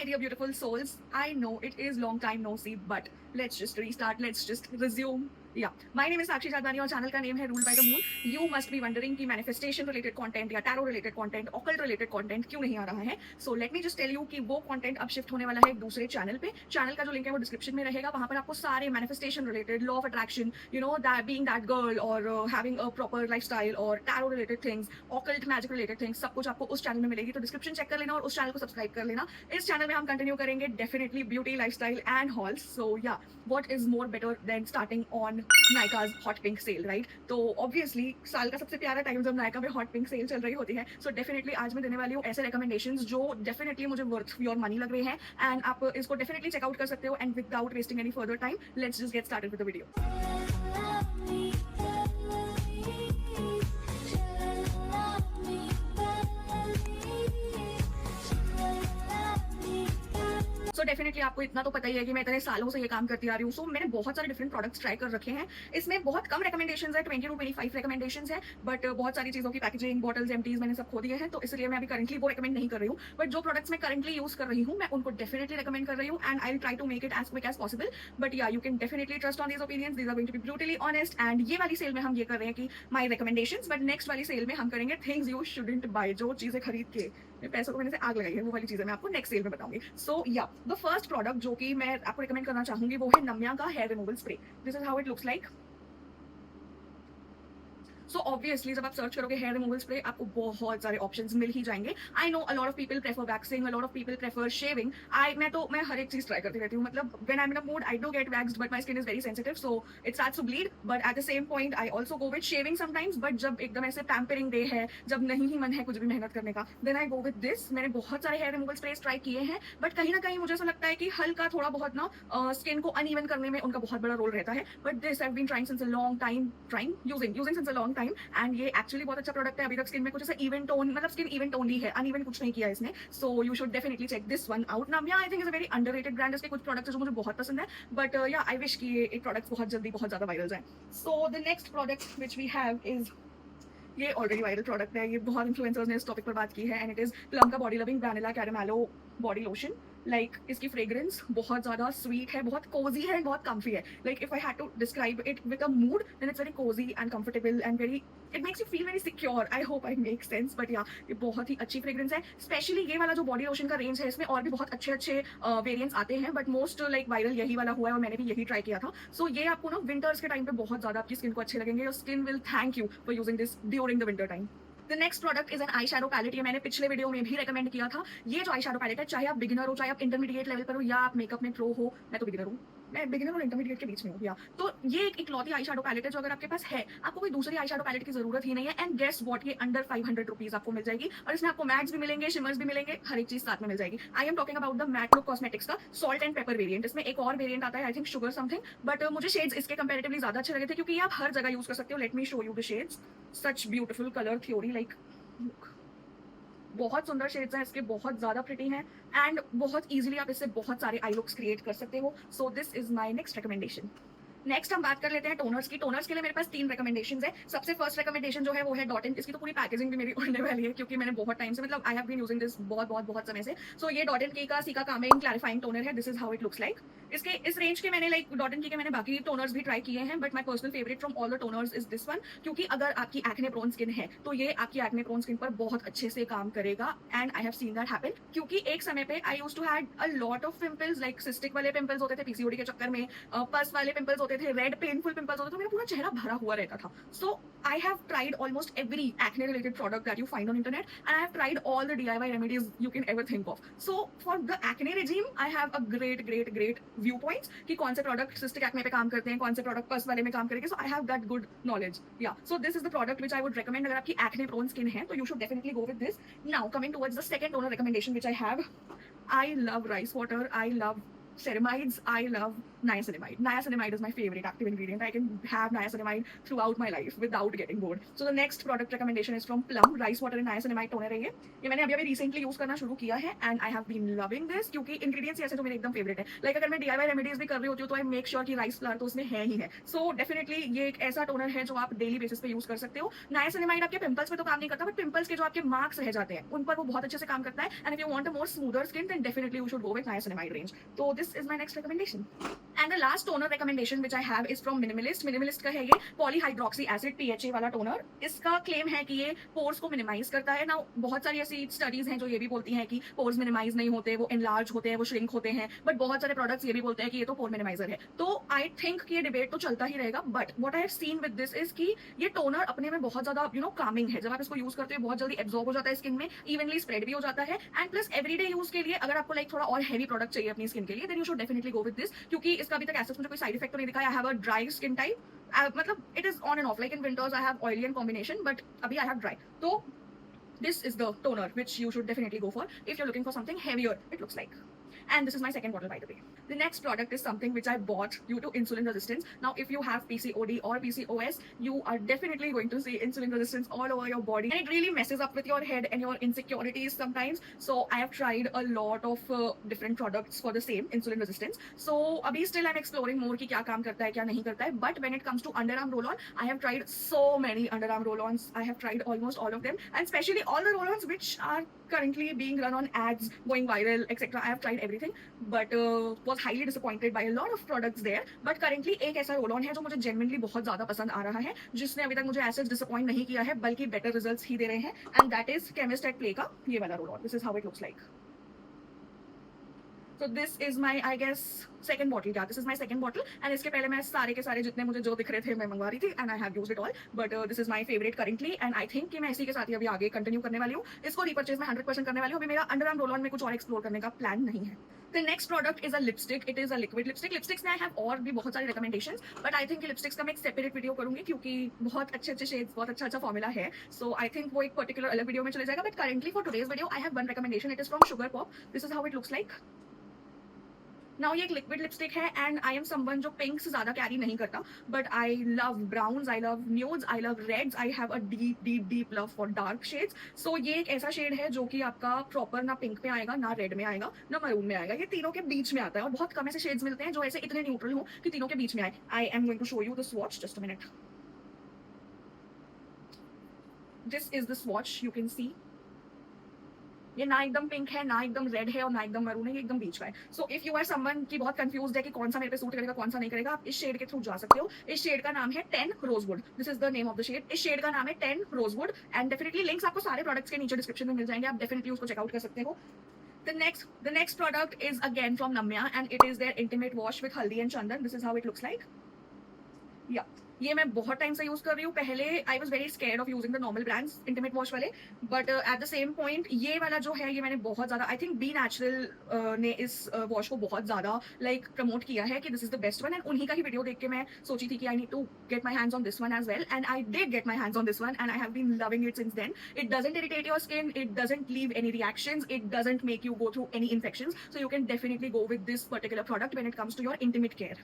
my dear beautiful souls. I know it is long time no see, but let's just restart. Let's just resume. Yeah, my name is Sakshi Jadwani और channel का name है rule by the moon. You must be wondering कि manifestation related content या tarot related content, occult related content क्यों नहीं आ रहा है. So let me just tell you कि वो कंटेंट अब शिफ्ट होने वाला है एक दूसरे चैनल पे. चैनल का जो लिंक है वो डिस्क्रिप्शन में रहेगा. वहां पर आपको सारे manifestation related, law of attraction, you know that being that girl और हैविंग अ प्रॉपर लाइफस्टाइल और tarot related things, occult magic related things, सब कुछ आपको उस चैनल में मिलेगी. तो डिस्क्रिप्शन चेक कर लेना और उस चैनल को सब्सक्राइब कर लेना. इस चैनल में हम कंटिन्यू करेंगे definitely beauty, lifestyle and hauls. So yeah, what is more better than starting on Nykaa's hot pink sale, right? तो ऑब्वियसली साल का सबसे प्यारा टाइम जब नायका में हॉट पिंक सेल चल रही होती है. सो डेफिनेटली आज मैं देने वाली हूँ ऐसे रिकमेंडेशंस जो डेफिनेटली मुझे वर्थ योर मनी लग रहे हैं एंड आप इसको डेफिनेटली चेकआउट कर सकते हो. And without wasting any further time, let's just get started with the video. So definitely आपको इतना तो पता ही है कि मैं इतने सालों से ये काम करती आ रही हूँ. सो मैंने बहुत सारे डिफरेंट प्रोडक्ट्स ट्राई कर रखे हैं. इसमें बहुत कम रिकमेंडेशंस है, 20 to 25 रिकमेंडेशंस है, बट बहुत सारी चीजों की पैकेजिंग, बॉटल्स, एम्प्टीज मैंने सब खो दिए हैं. तो इसलिए मैं अभी करंटली वो रिकमेंड नहीं कर रही हूँ. बट जो प्रोडक्ट्स मैं करंटली यूज कर रही हूँ मैं उनको डेफिनेटली रिकमेंड कर रही हूँ and I will try to make it as quick as possible. But yeah, you can definitely trust on these opinions. These are going to be brutally honest. And ये वाली सेल में हम ये कर रहे हैं कि माई रिकमेंडेशंस, बट नेक्स्ट वाली सेल में हम करेंगे थिंग्स यू शुडंट बाय. जो चीजें खरीद के पैसों को मैंने से आग लगाई है वो वाली चीजें मैं आपको नेक्स्ट सेल में बताऊंगी. सो या, द फर्स्ट प्रोडक्ट जो कि मैं आपको रिकमेंड करना चाहूंगी वो है नम्या का hair removal spray. This is how it looks like. So obviously जब आप सर्च करोगे हेयर रिमूवल स्प्रे आपको बहुत सारे ऑप्शंस मिल ही जाएंगे. I know a lot of people prefer waxing, a lot of people prefer shaving. मैं हर एक चीज ट्राई करती रहती हूँ. मतलब when I am in a mood I do get waxed but my skin is very sensitive, so it starts to bleed. But at the same point I also go with shaving sometimes. But जब एकदम ऐसे pampering day है, जब नहीं ही मन है कुछ भी मेहनत करने का, then I go with this. मैंने बहुत सारे हेयर रिमूवल स्प्रेस ट्राई किए हैं, बट कहीं ना कहीं मुझे ऐसा लगता है कि हल्का थोड़ा बहुत ना स्किन को अनइवन करने में उनका बहुत बड़ा रोल रहता है. But this I have been trying since a long time, using since a long time. And ये एक्चुअली बहुत अच्छा प्रोडक्ट है. अभी तक स्किन में कुछ ऐसा इवन टोन, मतलब स्किन इवन टोन ही है, अनइवन कुछ नहीं किया है इसने. So you should definitely check this one out. Namyaa I think is a very underrated brand. इसके कुछ प्रोडक्ट्स जो मुझे बहुत पसंद है, बट या आई विश कि ये एक प्रोडक्ट बहुत जल्दी बहुत ज्यादा वायरल जाए. So the next product which we have is, ये ऑलरेडी वायरल प्रोडक्ट है. ये बहुत इन्फ्लुएंसर्स ने इस टॉपिक पर बात की है एंड इट इज प्लम का body loving vanilla caramelo body lotion. Like इसकी फ्रेग्रेंस बहुत ज्यादा स्वीट है, बहुत कोजी है एंड बहुत कम्फी है. Like if I had to describe it with a mood then it's very cozy and comfortable and very, it makes you feel very secure. I hope I make sense. But yeah, ये बहुत ही अच्छी fragrance है. Specially ये वाला जो body lotion का range है इसमें और भी बहुत अच्छे अच्छे वेरिएंट्स आते हैं, बट मोस्ट लाइक वायरल यही वाला हुआ है और मैंने भी यही ट्राई किया था. सो ये आपको ना विंटर्स के टाइम पे बहुत ज्यादा आपकी स्किन को अच्छे लगेंगे. Your skin will thank you for using this during the winter time. The next product is an eye shadow palette. ये मैंने पिछले वीडियो में भी रेकमेंड किया था. ये जो आई शैडो पैलेट है, चाहे आप बिगिनर हो, चाहे आप इंटरमीडिएट लेवल पर हो या आप मेकअप में प्रो हो, मैं तो बिगिनर हूँ, मैं बिगिनर और इंटरमीडिएट के बीच में हूँ. या तो ये एक इकलौती आई शैडो पैलेट है जो अगर आपके पास है, आपको कोई दूसरी आई शैडो पैलेट की जरूरत ही नहीं है. एंड गेस व्हाट, ये अंडर 500 रुपीज आपको मिल जाएगी और इसमें आपको मैट्स भी मिलेंगे, शिमर्स भी मिलेंगे, हर एक चीज साथ में मिल जाएगी. आई am talking about the mat look cosmetics का सॉल्ट एंड पेपर वेरिएंट. इसमें एक और वेरिएंट आता है, I think sugar something, but मुझे शेड्स इसके कंपैरेटिवली ज्यादा अच्छे लगे थे क्योंकि ये आप हर जगह यूज कर सकते हो. Let me show you the shades. Such beautiful colour theory, like बहुत सुंदर शेड्स हैं इसके, बहुत ज्यादा प्रिटी हैं एंड बहुत इजीली आप इससे बहुत सारे आई लुक्स क्रिएट कर सकते हो. सो this is my next recommendation. Next हम बात कर लेते हैं टोनर्स की. टोनर्स के लिए मेरे पास 3 रिकमेंडेशंस है. सबसे फर्स्ट रिकमेंडेशन जो है वो है डॉट इन. इसकी तो पूरी पैकेजिंग भी मेरी उड़ने वाली है क्योंकि मैंने बहुत टाइम से, मतलब I have been using this बहुत समय से. सो ये डॉट इन की का सीका कामिंग क्लैरिफाइंग टोनर है. This is how it looks like. इसके इस रेंज के मैंने लाइक डॉट इन की के मैंने बाकी टोनर्स भी ट्राई किए हैं, but my personal favourite from all the toners is this one. क्योंकि अगर आपकी एक्ने प्रोन स्किन है तो ये आपकी एक्ने प्रोन स्किन पर बहुत अच्छे से काम करेगा and I have seen that happen. क्योंकि एक समय पे I used to had a lot of pimples, like cystic वाले पिंपल्स होते थे पीसीओडी के चक्कर में, पस वाले पिंपल्स होते थे, रेड पेनफुल पिंपल्स होते थे, तो मेरा पूरा चेहरा भरा हुआ रहता था. So I have tried almost every acne related product that you find on internet and I have tried all the DIY remedies you can ever think of. So for the acne regime I have a great view points कि कौन से product cystic acne पे काम करते हैं, कौन से product पस वाले में काम करेंगे. So I have that good knowledge. Yeah, so this is the product which I would recommend. अगर आपकी एक्ने प्रोन स्किन है तो you should definitely go with this. Now coming towards the second toner recommendation which I have. I love rice water, I love ceramides, I love niacinamide. Niacinamide is my favorite active ingredient. I can have niacinamide throughout my life without getting bored. So the next product recommendation is from Plum. Rice water and niacinamide toner है ये मैंने अभी recently use करना शुरू किया है and I have been loving this क्योंकि ingredients ऐसे तो मेरे एकदम फेवरेट है. लाइक अगर मैं DIY रेमेडीज भी कर रही होती हूँ तो आई मेक श्योर कि राइस फ्लावर तो उसमें है ही है. सो डेफिनेटली ये एक ऐसा टोनर है जो आप डेली बेसिस पे यूज कर सकते हो. नाइसिनामाइड आपके पिंपल्स पे तो काम नहीं करता बट पिंपल्स के जो आपके मार्क्स रह जाते हैं उन पर वो बहुत अच्छे से काम करता है. And if you want a more smoother skin then definitely you should go with niacinamide range. तो this is my next recommendation. And the last toner recommendation which I have is from Minimalist. Minimalist का है ये polyhydroxy acid PHA वाला toner. इसका claim है कि ये pores को मिनिमाइज करता है. नाउ बहुत सारी ऐसी स्टडीज हैं जो ये भी बोलती हैं कि पोर्स मिनिमाइज नहीं होते, वो एनलार्ज होते हैं, वो श्रिंक होते हैं. बट बहुत सारे प्रोडक्ट्स ये भी बोलते हैं कि ये तो पोर मिनिमाइजर है. तो आई थिंक कि ये डिबेट तो चलता ही रहेगा. But what I have seen with this is कि ये टोनर अपने में बहुत ज्यादा कामिंग है. जब आप इसको यूज करते हो बहुत जल्दी एब्जॉर्ब हो जाता है स्किन में, इवनली स्प्रेड भी हो जाता है. एंड प्लस एवरीडे यूज के लिए अगर आपको लाइक थोड़ा और हैवी प्रोडक्ट चाहिए अपनी स्किन के लिए then you should definitely go with this. क्योंकि इसका अभी तक ऐसा मुझे कोई साइड इफेक्ट तो नहीं दिखा. I have a dry skin type. मतलब it is on and off. Like in winters I have oily and combination but अभी आई हैव ड्राई. तो this is the toner which you should definitely go for if you're looking for something heavier, it looks like. And this is my second bottle, by the way. The next product is something which I bought due to insulin resistance. Now if you have PCOD or PCOS, you are definitely going to see insulin resistance all over your body and it really messes up with your head and your insecurities sometimes. So I have tried a lot of different products for the same insulin resistance. So abhi still I'm exploring more ki kya kaam karta hai kya nahi karta hai. But when it comes to underarm roll-on, I have tried so many underarm roll-ons. I have tried almost all of them, and especially all the roll-ons which are currently being run on ads, going viral, etc. I have tried everything, but was highly disappointed by a lot of products there. But currently एक ऐसा roll on है जो मुझे genuinely बहुत ज्यादा पसंद आ रहा है, जिसने अभी तक मुझे ऐसे डिसअपॉइंट नहीं किया है बल्कि बेटर रिजल्ट्स ही दे रहे हैं. And that is chemist at play का ये वाला roll on. This is how it looks like. So this is my, I guess, second bottle. Yeah, this is my second bottle. And इसके पहले मैं सारे के सारे जितने मुझे जो दिख रहे थे मैं मंगवा रही थी and I have used it all. But this is my favorite currently and I think कि मैं इसी के साथ ही अभी आगे कंटिन्यू करने वाली हूँ. इसको रीपरचेज मैं 100% करने वाली हूँ. अभी मेरा अंडरआर्म रोल ऑन में कुछ और एक्सप्लोर करने का प्लान नहीं है. The next product is a lipstick. It is a liquid lipstick. Lipsticks में I have और भी बहुत सारे recommendations, but I think lipsticks का मैं एक separate video करूँगी क्योंकि बहुत अच्छे shades, बहुत अच्छा फॉर्मूला है. So I think वो एक particular अलग वीडियो में चले जाएगा. But currently for today's video I have one recommendation. It is from Sugar Pop. This is how it looks like. Now ये एक लिक्विड लिपस्टिक है एंड आई एम समवन जो पिंक्स ज्यादा कैरी नहीं करता but I love browns, I love nudes, I love reds, I have a deep deep deep love for dark shades. So ये एक ऐसा शेड है जो कि आपका प्रॉपर ना पिंक में आएगा, ना रेड में आएगा, ना मरून में आएगा. ये तीनों के बीच में आता है और बहुत कम ऐसे शेड्स मिलते हैं जो ऐसे इतने न्यूट्रल हो कि तीनों के बीच में आए. I am going to show you the swatch. Just a minute. This is the swatch. You can see ये ना एकदम पिंक है, ना एकदम रेड है और ना एकदम मरून है. ये एकदम बीच का है. So if you are someone की बहुत कंफ्यूज्ड है कि कौन सा मेरे पे सूट करेगा कौन सा नहीं करेगा, आप इस शेड के थ्रू जा सकते हो. इस शेड का नाम है 10 rosewood. This is the name of the shade. इस शेड का नाम है 10 रोजवुड एंड डेफिनेटली लिंक्स आपको सारे प्रोडक्ट्स के नीचे डिस्क्रिप्शन में मिल जाएंगे. आप डेफिनेटली उसको चेकआउट कर सकते हो. The next product is again from Namya and it is their intimate wash with haldi and chandan. This is how it looks like. Yeah. ये मैं बहुत टाइम से यूज कर रही हूँ. पहले I was very scared of using the normal brands intimate wash वाले, but at the same point ये वाला जो है ये मैंने बहुत ज्यादा आई थिंक बी नेचुरल ने इस वॉश को बहुत ज्यादा लाइक प्रमोट किया है कि this is the best one. And उन्हीं का ही वीडियो देख के मैं सोची थी कि I need to get my hands on this one as well and I did get my hands on this one and I have been loving it since then. It doesn't irritate your skin, it doesn't leave any reactions, it doesn't make you go through any infections. So you can definitely go with this particular product when it comes to your intimate care.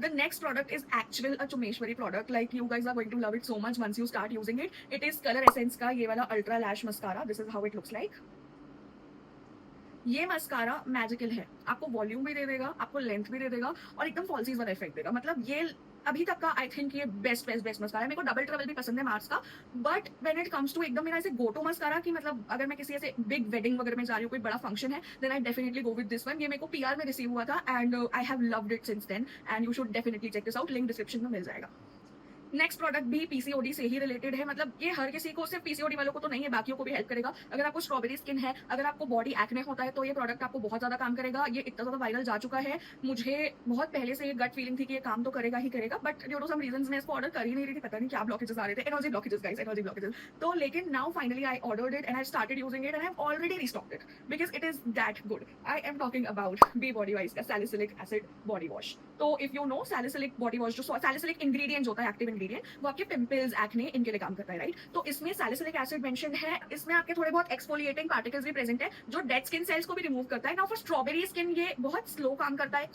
The next product is actual a Chumeshwari product. Like you guys are going to love it so much once you start using it. It is Color Essence का ये वाला Ultra Lash Mascara. This is how it looks like. ये mascara magical है. आपको volume भी दे देगा, आपको length भी दे देगा और एकदम फॉल्सीज वाला इफेक्ट देगा. मतलब ये अभी तक का आई थिंक ये बेस्ट मस्कारा है. मेरे को डबल ट्रबल भी पसंद है मार्स का, but when it comes to एकदम मेरा ऐसे गो टू मस्कारा कि मतलब अगर मैं किसी ऐसे बिग वेडिंग वगैरह में जा रही हूँ, कोई बड़ा फंक्शन है, then I definitely go with this one. ये मेरे को PR में रिसीव हुआ था and I have loved it since then and you should definitely check this out. Link description में मिल जाएगा. नेक्स्ट प्रोडक्ट भी PCOD से ही रिलेटेड है. मतलब ये हर किसी को, सिर्फ PCOD वालों को तो नहीं है, बाकियों को भी हेल्प करेगा. अगर आपको स्ट्रॉबेरी स्किन है, अगर आपको बॉडी एक्ने होता है तो ये प्रोडक्ट आपको बहुत ज्यादा काम करेगा. ये इतना ज्यादा वायरल जा चुका है, मुझे बहुत पहले से ये गट फीलिंग थी कि ये काम तो करेगा ही करेगा, but due to some reasons मैं इसको ऑर्डर कर ही नहीं रही थी. पता नहीं क्या ब्लॉकेजेस आ रहे थे. Energy blockages guys, energy blockages. तो लेकिन now finally I ordered it and I started using it and I have already restocked it because it is that good. I am talking about Be Bodywise का salicylic acid body wash. तो if you know salicylic body wash, जो salicylic ingredient होता है, active ingredient, वो आपके pimples, acne, इनके लिए काम करता है, राइट? तो इसमें सैलिसिलिक एसिड मेंशन है, इसमें आपके थोड़े बहुत एक्सफोलिएटिंग पार्टिकल्स भी प्रेजेंट है जो डेड स्किन सेल्स को भी रिमूव करता है। नाउ फॉर स्ट्रॉबेरी स्किन ये बहुत स्लो काम करता है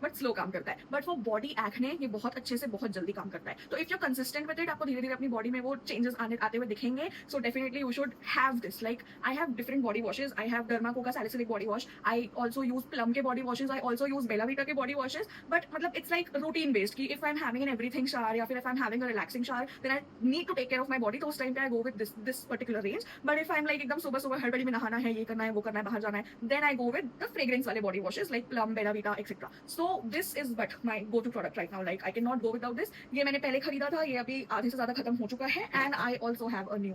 बट स्लो काम करता है, बट फॉर बॉडी एक्ने ये बहुत अच्छे से बहुत जल्दी काम करता है। तो if you consistent with it, आपको धीरे धीरे अपनी बॉडी में वो चेंजेस आते हुए दिखेंगे। So definitely you should have this. Like I have different body washes, I have Derma Co का salicylic body wash, I also use Plum के body washes, I also use Bella Vita के body washes, but मतलब it's like routine based कि if I am having an everything shower या फिर if I am having a relaxing shower, then I need to take care of my body, तो उस time पे I go with this particular range. But if I am like एकदम सुबह सुबह हड़बड़ी में नहाना है, ये करना है, वो करना है, बाहर जाना है, then I go with the fragrance वाले body washes like Plum, Bella Vita etcetera. So this is but my go to product right now, like I cannot नॉट गो विदाउट दिस। ये मैंने पहले खरीदा था, ये अभी आधे से ज्यादा खत्म हो चुका है, and I also have a new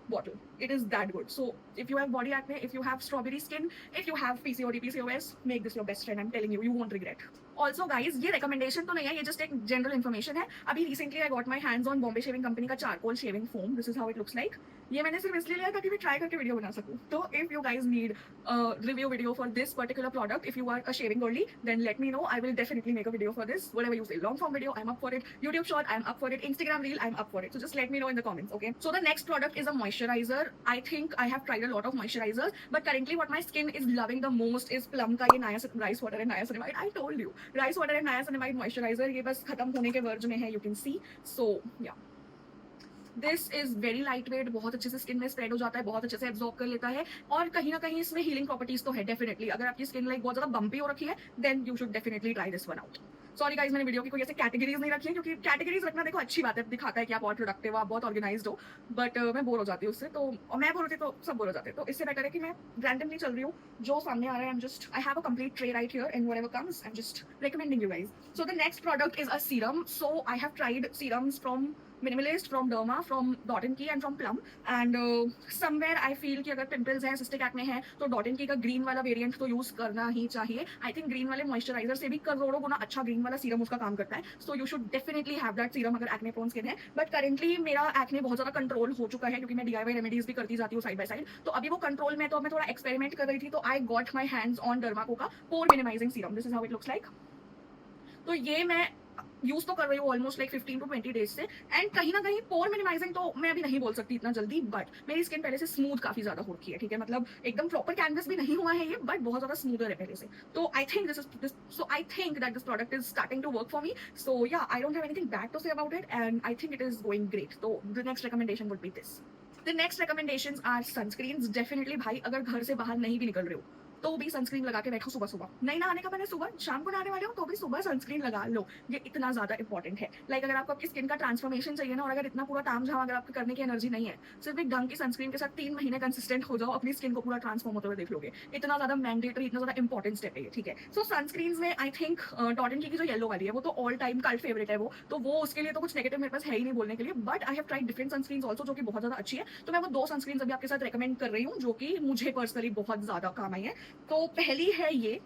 bottle. It is that good. So if you have body acne, if you have strawberry skin, if you have PCOD, PCOS, make this your best friend. I'm telling you, you won't regret. Also guys ये recommendation तो नहीं है, ये just एक general information है। अभी recently I got my hands on Bombay shaving company का charcoal shaving foam. This is how it looks like. ये मैंने सिर्फ इसलिए लिया ताकि मैं ट्राई करके वीडियो बना सकूँ। तो if you guys need review video for this particular product, if you are a shaving girly, then let me know, I will definitely make a video for this. Whatever you say, long form video, I am up for it, YouTube short, I am up for it, Instagram reel, I am up for it. So just let me know in the comments, okay? So the next product is a moisturiser. I think I have tried a lot of moisturisers, but currently what my skin is loving the most is Plum का ये niacinamide rice water and niacinamide. I told you, rice water and niacinamide moisturiser, ये बस खत्म होने के verge में है, you can see. So yeah this is very lightweight, बहुत अच्छे से स्किन में स्प्रेड हो जाता है, बहुत अच्छे से एब्जॉर्ब कर लेता है, और कहीं ना कहीं इसमें हीलिंग प्रॉपर्टीज तो है डेफिनेटली। अगर आपकी स्किन लाइक बहुत ज्यादा बम्पी हो रखी है, then you should definitely try this one out. Sorry guys, मैंने वीडियो की कोई ऐसे कैटेगरीज नहीं रखी है, क्योंकि कैटेगरीज रखना देखो अच्छी बात है, दिखाता है कि आप बहुत प्रोडक्टिव हो, आप बहुत ऑर्गेनाइज्ड हो, बट मैं बोर हो जाती हूँ उससे। तो मैं बोर होती तो सब बोर हो जाते हैं, तो इससे बेटर है कि मैं रैंडमली चल रही हूँ, जो सामने आ रहा है, आई have a complete tray right here and whatever comes I am just recommending you guys. So the next product is a serum. So I have tried serums from Minimalist, from Derma, from Dot & Key and from Plum, and somewhere I feel कि अगर pimples हैं, cystic acne है, तो Dot & Key का green वाला variant तो use करना ही चाहिए। आई थिंक ग्रीन वाले मॉइस्चराइजर से भी करोड़ों गुना अच्छा ग्रीन वाला सीरम उसका काम करता है। So you should definitely have that serum अगर एक्ने प्रोन स्किन है। बट करेंटली मेरा एक्ने बहुत ज्यादा कंट्रोल हो चुका है, क्योंकि मैं DIY रेमेडीज भी करती जाती हूँ साइड बाय साइड। तो अभी वो कंट्रोल में, तो अब मैं थोड़ा एक्सपेरिमेंट कर रही थी, तो I got my hands on Derma Co का pore minimizing serum. This is how it looks like. तो ये मैं यूज तो कर रही हूँ ऑलमोस्ट लाइक 15 to 20 डेज से, एंड कहीं ना कहीं पोर मिनिमाइजिंग तो मैं अभी नहीं बोल सकती इतना जल्दी, बट मेरी स्किन पहले से स्मूथ काफी ज्यादा हो रखी है, ठीक है? मतलब एकदम प्रॉपर कैनवस भी नहीं हुआ है ये, बट बहुत ज्यादा स्मूथर है पहले से। तो I think that this product is starting to work for me. So yeah, I don't have anything bad to say about it, and I think it is going great. तो the next recommendation would be this. The next recommendations are sunscreens. Definitely भाई, अगर घर से बाहर नहीं भी निकल रहे हो तो भी सनस्क्रीन लगा के बैठो सुबह सुबह। नहीं नहाने का मैंने सुबह, शाम को नहाने वाले हो तो भी सुबह सनस्क्रीन लगा लो। ये इतना ज्यादा इंपॉर्टेंट है। लाइक अगर आपको आपकी स्किन का ट्रांसफॉर्मेशन चाहिए ना, और अगर इतना पूरा तामझाम अगर आपको करने की एनर्जी नहीं है, सिर्फ एक ढंग की सनस्क्रीन के साथ 3 महीने कंसिस्टेंट हो जाओ, अपनी स्किन को पूरा ट्रांसफॉर्म होते हुए देख लोगे। इतना ज्यादा मैंडेटरी, इतना ज्यादा इंपॉर्टेंट स्टेप है ये, ठीक है? सो सनस्क्रीन में आई थिंक Dot & Key की जो येलो वाली है, वो तो ऑल टाइम कल्ट फेवरेट है वो, तो वो उसके लिए तो कुछ नेगेटिव मेरे पास है ही नहीं बोलने के लिए। But I have tried different sunscreen also, जो कि बहुत ज्यादा अच्छी है। तो मैं वो 2 सनस्क्रीन अभी आपके साथ रेकमेंड कर रही हूँ, जो कि मुझे पर्सनली बहुत ज्यादा काम आई है। तो पहली है ये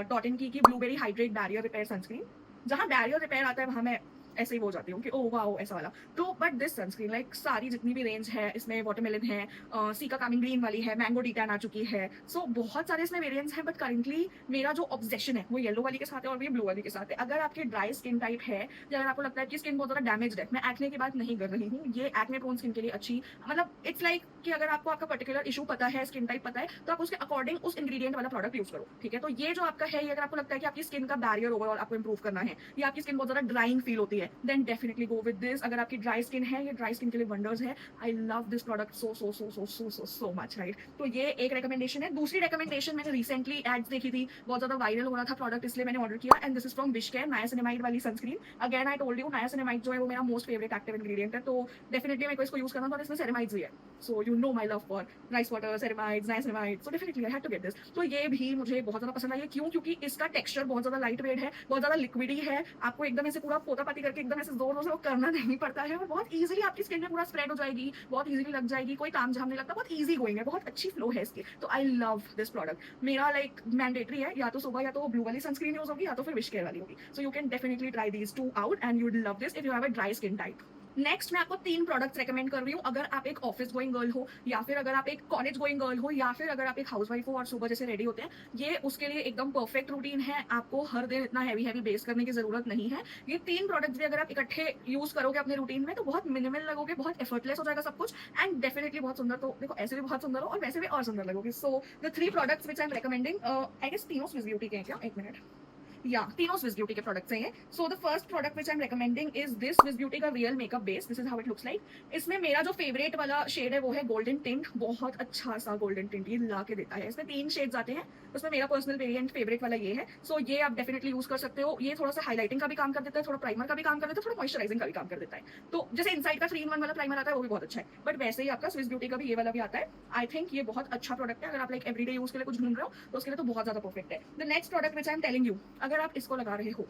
Dot & Key की blueberry hydrate barrier repair sunscreen. जहां बैरियर रिपेयर आता है वहां मैं ऐसे ही हो जाती हूँ कि ओह वाओ ऐसा वाला। तो बट दिस सनस्क्रीन लाइक सारी जितनी भी रेंज है इसमें, वाटरमेलन है, सीका कामिंग ग्रीन वाली है, मैंगो डीटैन आ चुकी है। सो बहुत सारे इसमें वेरिएंट्स हैं, बट करेंटली मेरा जो ऑब्सेशन है वो येलो वाली के साथ है और ये ब्लू वाली के साथ है। अगर आपकी ड्राई स्किन टाइप है, या अगर आपको लगता है कि स्किन बहुत ज्यादा डैमेज है, मैं एक्ने की बात नहीं कर रही हूँ, ये एक्ने प्रोन स्किन के लिए अच्छी, मतलब इट्स लाइक कि अगर आपको आपका पर्टिकुलर इशू पता है, स्किन टाइप पता है, तो आप उसके अकॉर्डिंग उस इंग्रेडिएंट वाला प्रोडक्ट यूज करो, ठीक है? तो ये जो आपका है, ये अगर आपको लगता है कि आपकी स्किन का बैरियर ओवरऑल आपको इंप्रूव करना है, या आपकी स्किन बहुत ज्यादा ड्राइंग फील होती है, then definitely go with this। अगर आपकी ड्राई स्किन है, ये ड्राई स्किन के लिए वंडर्स है। आई love this product so much, right? तो ये एक रिकमेंडेशन है। दूसरी रिकमेंडेशन, मैंने रिसेंटली एड्स देखी थी, बहुत ज्यादा वायरल हो रहा था प्रोडक्ट, इसलिए मैंने ऑर्डर किया, and this is from wish care, niacinamide वाली सनस्क्रीन। Again I told you, niacinamide जो है वो मेरा मोस्ट फेवरेट एक्टिव इंग्रेडिएंट है, तो डेफिनेटली मेरे को इसको यूज करना था, और इसमें सेरेमाइड्स भी है। So you know my love for rice water, ceramides, niacinamide, so definitely I had to get this. तो ये भी मुझे बहुत ज्यादा पसंद आई है। क्यों? क्योंकि इसका टेक्सचर बहुत ज्यादा लाइट वेट है, बहुत ज्यादा लिक्विडी है, आपको एकदम ऐसे पूरा पोतापाती करके एकदम ऐसे जोर से वो करना नहीं पड़ता है, और बहुत इजीली आपकी स्किन में पूरा स्प्रेड हो जाएगी, बहुत इजीली लग जाएगी, कोई तामझाम नहीं लगता, बहुत इजी गोइंग है, बहुत अच्छी फ्लो है इसकी। तो आई लव दिस प्रोडक्ट। मेरा लाइक मैंडेटरी है, या तो सुबह या तो ब्लू वाली सनस्क्रीन यूज होगी, या तो फिर विश केयर वाली होगी। सो you can definitely try these 2 out and you will love this if you have a dry skin type. Next मैं आपको 3 प्रोडक्ट्स रेकमेंड कर रही हूँ। अगर आप एक ऑफिस गोइंग गर्ल हो, या फिर अगर आप एक कॉलेज गोइंग गर्ल हो, या फिर अगर आप एक हाउसवाइफ हो और सुबह जैसे रेडी होते हैं, ये उसके लिए एकदम परफेक्ट रूटीन है। आपको हर दिन इतना हैवी बेस करने की जरूरत नहीं है। ये 3 प्रोडक्ट्स भी अगर आप इकट्ठे यूज करोगे अपने रूटीन में तो बहुत मिनिमल लगोगे, बहुत एफर्टलेस हो जाएगा सब कुछ, एंड डेफिनेटली बहुत सुंदर। तो देखो, ऐसे भी बहुत सुंदर हो और वैसे भी और सुंदर लगोगे। So the 3 products which I am recommending, I guess तीनों स्विस ब्यूटी के हैं क्या? एक मिनट, या तीनों स्विस ब्यूटी के प्रोडक्ट्स हैं ये। So the first product which I am recommending is this Swiss Beauty का real makeup base. This is how it looks like. इसमें मेरा जो फेवरेट वाला शेड है वो है गोल्डन टिंट। बहुत अच्छा सा गोल्डन टिंट ये ला के देता है। इसमें 3 शेड्स आते हैं, उसमें मेरा पर्सनल वेरिएंट फेवरेट वाला ये है। सो ये आप डेफिनेटली यूज कर सकते हो। ये थोड़ा सा हाईलाइटिंग का भी काम कर देता है, थोड़ा प्राइमर का भी काम कर देता है, थोड़ा मॉइस्चराइजिंग का भी काम कर देता है। तो जैसे इनसाइड का 3-in-1 वाला प्राइमर आता है वो भी बहुत अच्छा है, बट वैसे ही आपका स्विस ब्यूटी का भी ये वाला भी आता है। आई थिंक ये बहुत अच्छा प्रोडक्ट है। अगर आप लाइक एवरीडे यूज के लिए कुछ ढूंढ रहे हो तो उसके लिए तो बहुत ज्यादा परफेक्ट है। The next product which I am telling you, अगर आप इसको लगा रहे हो,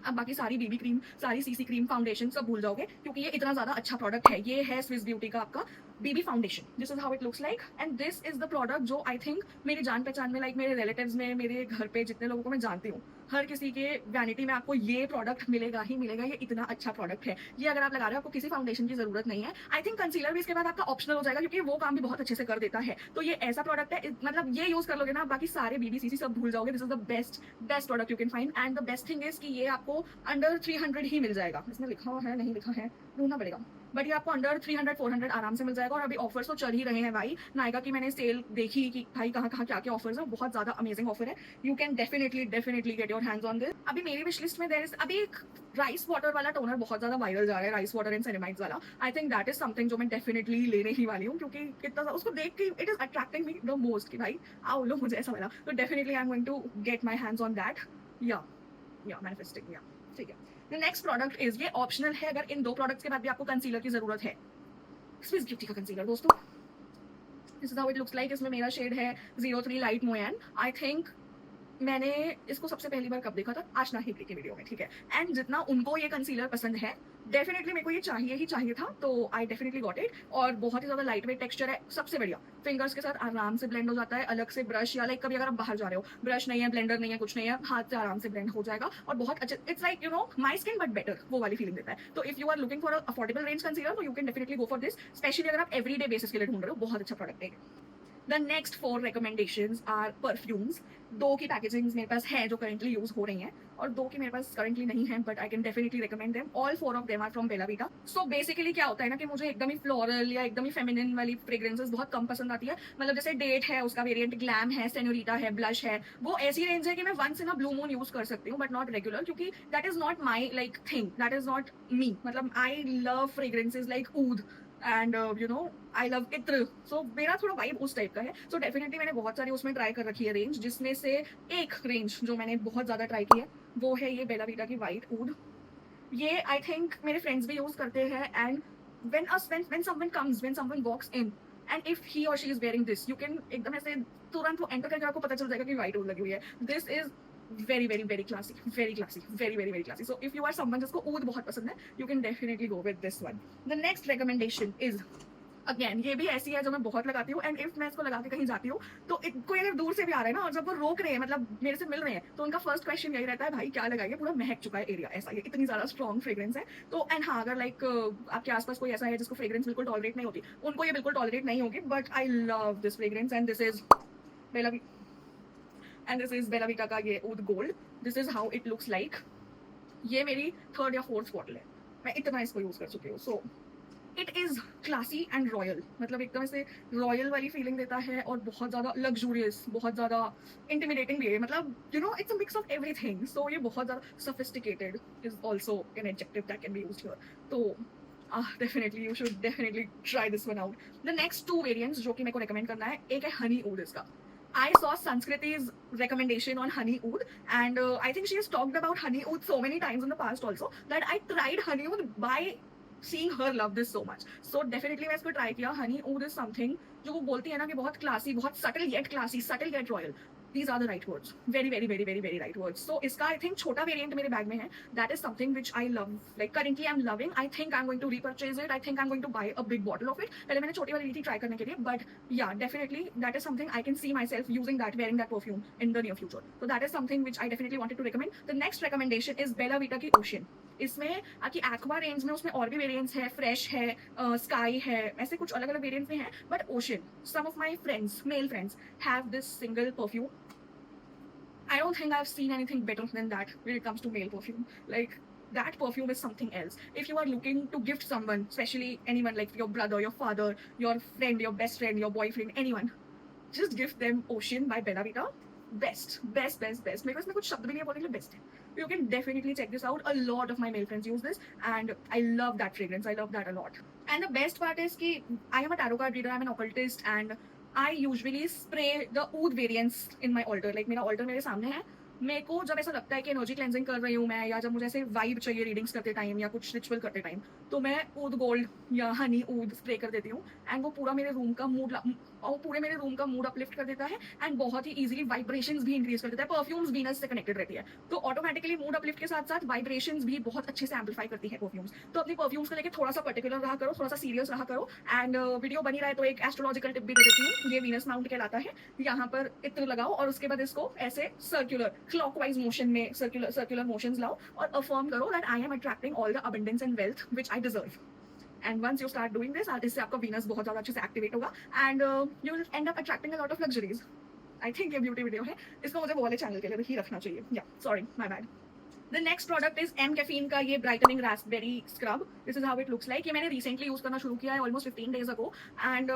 अब बाकी सारी बीबी क्रीम, सारी सीसी क्रीम, फाउंडेशन सब भूल जाओगे, क्योंकि ये इतना ज्यादा अच्छा प्रोडक्ट है। ये है स्विस ब्यूटी का आपका BB foundation. This is how it looks like, and this is the product जो आई थिंक मेरी जान पहचान में, लाइक मेरे रिलेटिव्स में, मेरे घर पे जितने लोगों को मैं जानती हूँ, हर किसी के वैनिटी में आपको ये प्रोडक्ट मिलेगा ही मिलेगा। ये इतना अच्छा प्रोडक्ट है। ये अगर आप लगा रहे हो, आपको किसी फाउंडेशन की जरूरत नहीं है। आई थिंक कंसीलर भी इसके बाद आपका ऑप्शनल हो जाएगा, क्योंकि वो काम भी बहुत अच्छे से कर देता है। तो ये ऐसा प्रोडक्ट है, मतलब ये यूज कर लोगे ना, बाकी सारे बीबीसीसी सब भूल जाओगे। This is the best product you can find, and the best thing is कि ये आपको अंडर 300 ही मिल जाएगा। इसमें लिखा हुआ है, नहीं लिखा है, ढूंढना पड़ेगा, बट ये आपको अंडर 300-400 आराम से मिल जाएगा। और अभी ऑफर्स तो चल ही रहे हैं भाई। नायका की मैंने सेल देखी कि भाई कहाँ कहाँ क्या क्या ऑफर्स है, बहुत ज्यादा अमेजिंग ऑफर है। You can definitely get your hands on this. अभी मेरी विश लिस्ट में देयर इज अभी एक राइस वाटर वाला टोनर बहुत ज्यादा वायरल जा रहा है, राइस वाटर एंड सेरेमाइड्स वाला। आई थिंक दैट इज समथिंग जो मैं डेफिनेटली लेने ही वाली हूँ, क्योंकि कितना उसको देख के it is attracting me the most कि भाई आओ लो मुझे ऐसा वाला। तो definitely I am going to get my hands on that. या मैनिफेस्टिंग, या ठीक है। द नेक्स्ट प्रोडक्ट इज, ये ऑप्शनल है अगर इन 2 प्रोडक्ट्स के बाद भी आपको कंसीलर की जरूरत है, स्विस ब्यूटी का कंसीलर दोस्तों। This is how it looks like. इसमें मेरा शेड है 03 लाइट मोयन। आई थिंक मैंने इसको सबसे पहली बार कब देखा था, आशना हिबरी की वीडियो में, ठीक है। एंड जितना उनको ये कंसीलर पसंद है, डेफिनेटली मेरे को ये चाहिए था, तो आई डेफिनेटली गॉट इट। और बहुत ही ज्यादा लाइट वेट टेक्सचर है, सबसे बढ़िया। फिंगर्स के साथ आराम से ब्लेंड हो जाता है, अलग से ब्रश या लाइक कभी अगर आप बाहर जा रहे हो, ब्रश नहीं है, ब्लेंडर नहीं है, कुछ नहीं है, हाथ से आराम से ब्लेंड हो जाएगा और बहुत अच्छा। It's like you know my skin but better, वो वाली फीलिंग देता है। तो if you are looking for affordable range concealer तो you can definitely go for this, specially अगर आप एवरीडे बेसिस के लिए ढूंढ रहे हो, बहुत अच्छा प्रोडक्ट है। The next 4 recommendations are perfumes. 2 की पैकेजिंग्स मेरे पास है जो करेंटली यूज हो रही हैं, और 2 की मेरे पास करेंटली नहीं है, but I can definitely recommend them. All 4 of them are from Bella Vita. So basically क्या होता है ना कि मुझे एकदम ही फ्लोरल या एकदम ही फेमिनिन वाली फ्रेग्रेंसेस बहुत कम पसंद आती है। मतलब जैसे डेट है, उसका वेरिएंट ग्लैम है, सेनोरिटा है, ब्लश है, वो ऐसी रेंज है कि मैं once in a blue moon use कर सकती हूँ, बट नॉट रेगुलर, क्योंकि that is not my like thing, that is not me. मतलब आई लव फ्रेग्रेंसेज लाइक ऊद and you know I love इत्र। सो मेरा थोड़ा वाइब उस टाइप का है। सो डेफिनेटली मैंने बहुत सारी उसमें ट्राई कर रखी है रेंज, जिसमें से एक रेंज जो मैंने बहुत ज्यादा ट्राई की है वो है ये बेला वीटा की वाइट ऊड। ये आई थिंक मेरे फ्रेंड्स भी यूज करते हैं, and when someone walks in and if he or she is wearing this, you can एकदम ऐसे तुरंत वो एंटर करके आपको पता चल जाएगा कि वाइट ऊड लगी हुई है। This is very classy, very classy. So if you are someone जिसको ऊद बहुत पसंद है, you can definitely go with this one. The next recommendation is, again ये भी ऐसी है जो मैं बहुत लगाती हूँ, एंड इफ मैं इसको लगा के कहीं जाती हूँ तो कोई अगर दूर से भी आ रहा है ना, और जब वो रोक रहे हैं, मतलब मेरे से मिल रहे हैं, तो उनका फर्स्ट क्वेश्चन यही रहता है, भाई क्या लगाइए, पूरा महक चुका है एरिया, ऐसा ये इतनी ज्यादा स्ट्रॉन्ग फ्रेग्रेंस है। तो एंड हाँ, अगर लाइक आपके आसपास कोई ऐसा है जिसको फ्रेग्रेंस बिल्कुल टॉलरेट नहीं होती, उनको ये बिल्कुल टॉलरेट नहीं होगी, but I love this fragrance, and this is Bella Vita का ये ऊद gold. This is how it looks like. ये मेरी 3rd या 4th बॉटल है, मैं इतना इसको यूज कर चुकी हूँ। So it is classy and royal, मतलब एकदम से रॉयल वाली फीलिंग देता है, और बहुत ज्यादा लग्जूरियस, बहुत ज्यादा इंटिमिडेटिंग भी है। मतलब you know it's a mix of everything. So ये बहुत ज्यादा sophisticated is also an adjective that can be used here. तो definitely you should definitely try this one out. The next 2 variants जो कि मेरे को रिकमेंड करना है, एक है हनी ऊड। इसका I saw Sanskriti's recommendation on honey oud, and I think she has talked about honey oud so many times in the past also that I tried honey oud by seeing her love this so much. So definitely मैं इसको try किया। honey oud is something जो वो बोलती है ना कि बहुत क्लासी, बहुत subtle yet classy, subtle yet royal. These are the right words. Very, very, very, very, very right words. So इसका I think छोटा variant मेरे bag में है. That is something which I love. Like currently I'm loving. I think I'm going to repurchase it. I think I'm going to buy a big bottle of it. पहले मैंने छोटी वाली ली थी try करने के लिए. But yeah, definitely that is something I can see myself using that, wearing that perfume in the near future. So that is something which I definitely wanted to recommend. The next recommendation is Bella Vita की Ocean. इसमें आपकी aqua range में उसमें और भी variants है, fresh है, sky है, ऐसे कुछ अलग अलग वेरिएंट्स में है. But ocean, some of my friends, male friends, have this single perfume. I don't think I've seen anything better than that when it comes to male perfume. Like, that perfume is something else. If you are looking to gift someone, especially anyone like your brother, your father, your friend, your best friend, your boyfriend, anyone, just gift them Ocean by Bella Vita. Best, best, best, best. मेरे पास में कुछ शब्द भी नहीं है बोलने के लिए, best है. You can definitely check this out. A lot of my male friends use this, and I love that fragrance. I love that a lot. And the best part is कि I am a tarot card reader. I'm an occultist, and I usually spray the oud variants in my altar. Like मेरा altar मेरे सामने है. मेरे को जब ऐसा लगता है कि एनर्जी क्लेंजिंग कर रही हूँ मैं, या जब मुझे ऐसे वाइब चाहिए रीडिंग्स करते टाइम या कुछ रिचुअल करते टाइम, तो मैं ऊद गोल्ड या हनी ऊद स्प्रे कर देती हूँ. एंड वो पूरा मेरे रूम का मूड और पूरे मेरे रूम का मूड अपलिफ्ट कर देता है. एंड बहुत ही इजीली वाइब्रेशंस भी इंक्रीज कर देता है. परफ्यूम्स वीनस से कनेक्टेड रहती है, तो ऑटोमेटिकली मूड अपलिफ्ट के साथ साथ वाइब्रेशंस भी बहुत अच्छे से एम्पलीफाई करती है परफ्यूम्स. तो अपनी परफ्यूम्स को लेकर थोड़ा सा पर्टिकुलर रहा करो, थोड़ा सा सीरियस रहा करो. एंड वीडियो बनी रहे तो एक एस्ट्रोलॉजिकल टिप भी दे देती हूँ. ये वीनस माउंट कहलाता है. यहाँ पर इत्र लगाओ और उसके बाद इसको ऐसे सर्कुलर क्लॉकवाइज मोशन में सर्कुलर मोशंस लाओ और अफर्म करो that I am attracting all the abundance and wealth which I deserve. And once you start doing this, इससे आपका वीनस बहुत ज्यादा अच्छे से एक्टिवेट होगा and you will end up attracting a lot of luxuries. I think ये beauty video है, इसको मुझे वो वाले चैनल के लिए ही रखना चाहिए. या sorry, my bad. The next product is M caffeine का ये brightening raspberry scrub. This is how it looks like. ये मैंने रिसेंटली यूज करना शुरू किया है ऑलमोस्ट 15 डेज अगो. एंड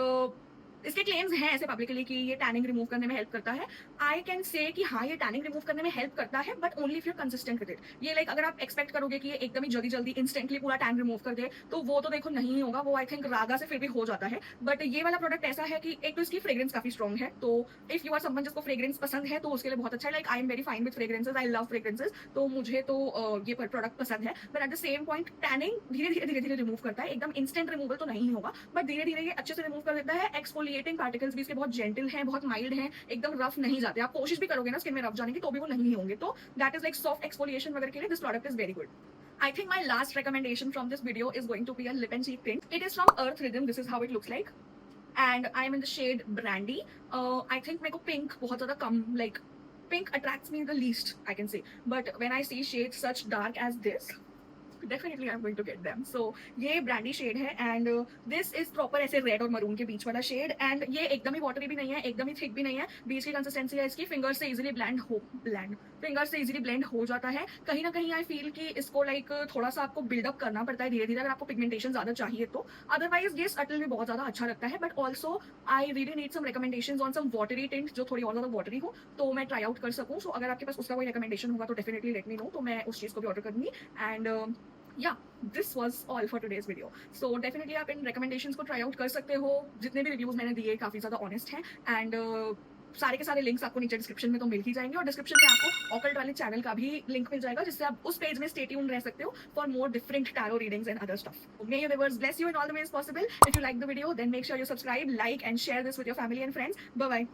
इसके क्लेम्स हैं ऐसे पब्लिकली कि ये टैनिंग रिमूव करने में हेल्प करता है. आई कैन से कि हाँ, ये टैनिंग रिमूव करने में हेल्प करता है, but only if you consistent with it. ये लाइक अगर आप एक्सपेक्ट करोगे कि ये एकदम ही जल्दी जल्दी इंस्टेंटली पूरा टैन रिमूव कर दे, तो वो तो देखो नहीं होगा. वो आई थिंक रागा से फिर भी हो जाता है. बट ये वाला प्रोडक्ट ऐसा है कि एक तो इसकी फ्रेग्रेंस काफी स्ट्रॉन्ग है, तो इफ यू आर समवन जिसको फ्रेग्रेंस पसंद है तो उसके लिए बहुत अच्छा है. Like I am very fine with fragrances, I love fragrances, तो मुझे तो ये प्रोडक्ट पसंद है. But at the same point tanning धीरे धीरे रिमूव करता है. एकदम इंस्टेंट रिमूवल तो नहीं होगा, बट धीरे धीरे ये अच्छे से रिमूव कर देता है. एक्सफोलिएटिंग पार्टिकल्स भी बहुत जेंटल हैं, बहुत माइल्ड हैं, एकदम रफ नहीं जाते. आप कोशिश भी करोगे ना स्किन में रफ जाने की तो भी वो नहीं होंगे. तो that is like soft exfoliation वगैरह के लिए this product is very good. I think my last recommendation from this video is going to be a lip and cheek tint. It is from Earth Rhythm. This is how it looks like. And I am in the shade Brandy. I think मेरे को pink बहुत ज़्यादा कम, like pink attracts me the least, I can say. But when I see shades such dark as this, definitely I'm going to get them. So ये brandy shade है and this is proper ऐसे red और maroon के बीच वाला shade. And ये एकदम ही watery भी नहीं है, एकदम ही थिक भी नहीं है, बीच की कंसिस्टेंसी है इसकी. फिंगर से इजीली फिंगर से इजीली ब्लेंड हो जाता है. कहीं ना कहीं आई फील कि इसको लाइक थोड़ा सा आपको बिल्डअप करना पड़ता है धीरे धीरे अगर आपको पिगमेंटेशन ज्यादा चाहिए तो. अदरवाइज ये सटल में बहुत ज्यादा अच्छा लगता है. But also I really need some recommendations on some watery tint जो थोड़ी और ज्यादा वाटरी हो, तो मैं ट्राई आउट कर सकूँ. सो अगर आपके पास उसका कोई रिकमेंडेशन होगा तो डेफिनेटली लेट मी नो, तो मैं उस चीज को भी ऑर्डर करूंगी. And yeah, this was all for today's video. So definitely आप इन recommendations को try out कर सकते हो. जितने भी reviews मैंने दिए काफी ज्यादा honest हैं. And सारे के सारे लिंक्स आपको नीचे डिस्क्रिप्शन में तो मिल ही जाएंगे, और डिस्क्रिप्शन में आपको ऑकल्ट वाले चैनल का भी लिंक मिल जाएगा जिससे आप उस पेज में स्टे ट्यून्ड रह सकते हो for more different tarot readings and other stuff. May universe bless you in all the ways possible. If you like the video, then make sure you subscribe, like and share this with your family and friends. Bye bye.